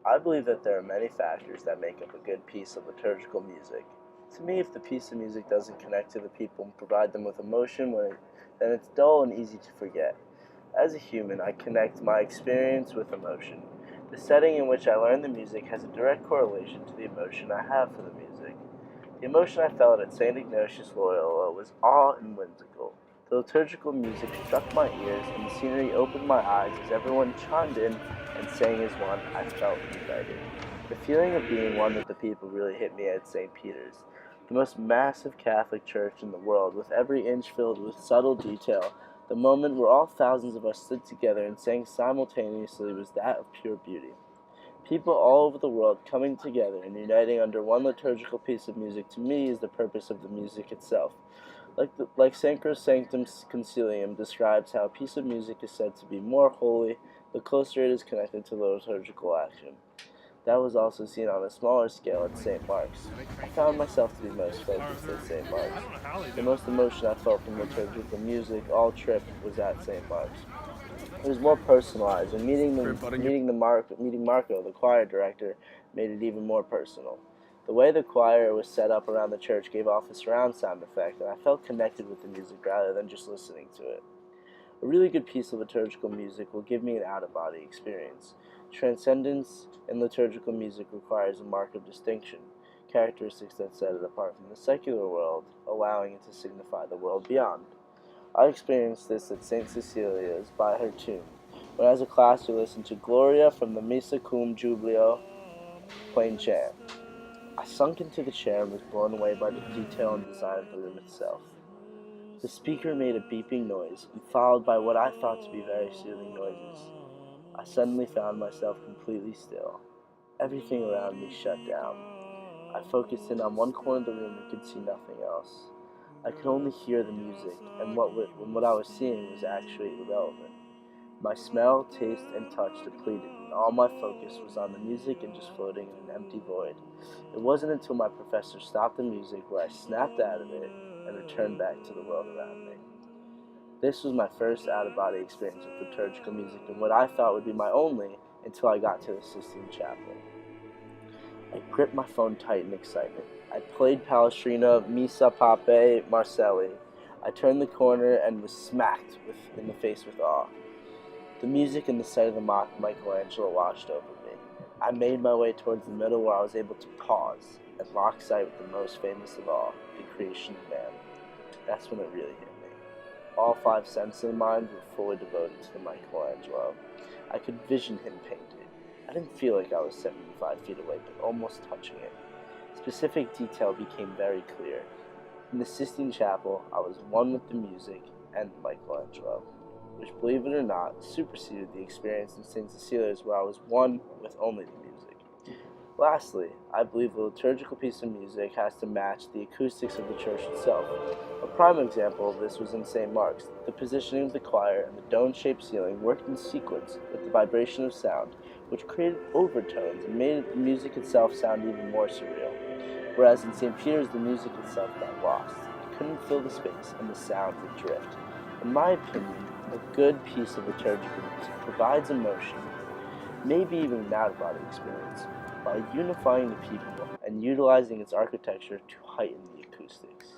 I believe that there are many factors that make up a good piece of liturgical music. To me, if the piece of music doesn't connect to the people and provide them with emotion, then it's dull and easy to forget. As a human, I connect my experience with emotion. The setting in which I learn the music has a direct correlation to the emotion I have for the music. The emotion I felt at St. Ignatius Loyola was awe and whimsical. The liturgical music struck my ears, and the scenery opened my eyes as everyone chimed in and sang as one. I felt united. The feeling of being one with the people really hit me at St. Peter's, the most massive Catholic church in the world, with every inch filled with subtle detail. The moment where all thousands of us stood together and sang simultaneously was that of pure beauty. People all over the world coming together and uniting under one liturgical piece of music, to me, is the purpose of the music itself. Like Sacrosanctum Concilium describes how a piece of music is said to be more holy the closer it is connected to the liturgical action. That was also seen on a smaller scale at St. Mark's. I found myself to be most focused at St. Mark's. The most emotion I felt from liturgical music all trip was at St. Mark's. It was more personalized, and meeting Marco, the choir director, made it even more personal. The way the choir was set up around the church gave off a surround sound effect, and I felt connected with the music rather than just listening to it. A really good piece of liturgical music will give me an out-of-body experience. Transcendence in liturgical music requires a mark of distinction, characteristics that set it apart from the secular world, allowing it to signify the world beyond. I experienced this at St. Cecilia's by her tomb, when as a class we listened to Gloria from the Missa Cum Jubileo plain chant. I sunk into the chair and was blown away by the detail and design of the room itself. The speaker made a beeping noise, and followed by what I thought to be very soothing noises. I suddenly found myself completely still. Everything around me shut down. I focused in on one corner of the room and could see nothing else. I could only hear the music, and what I was seeing was actually irrelevant. My smell, taste, and touch depleted, and all my focus was on the music and just floating in an empty void. It wasn't until my professor stopped the music where I snapped out of it and returned back to the world around me. This was my first out-of-body experience with liturgical music, and what I thought would be my only until I got to the Sistine Chapel. I gripped my phone tight in excitement. I played Palestrina, Misa Pape, Marcelli. I turned the corner and was smacked in the face with awe. The music and the sight of the mock Michelangelo washed over me. I made my way towards the middle where I was able to pause and lock sight with the most famous of all, the creation of man. That's when it really hit me. All five senses of mine were fully devoted to the Michelangelo. I could vision him painted. I didn't feel like I was 75 feet away, but almost touching it. Specific detail became very clear. In the Sistine Chapel, I was one with the music and Michelangelo, which, believe it or not, superseded the experience in St. Cecilia's where I was one with only the music. Lastly, I believe the liturgical piece of music has to match the acoustics of the church itself. A prime example of this was in St. Mark's. The positioning of the choir and the dome-shaped ceiling worked in sequence with the vibration of sound, which created overtones and made the music itself sound even more surreal. Whereas in St. Peter's, the music itself got lost. It couldn't fill the space, and the sound would drift. In my opinion, a good piece of liturgical music provides emotion, maybe even an out-of-body experience, by unifying the people and utilizing its architecture to heighten the acoustics.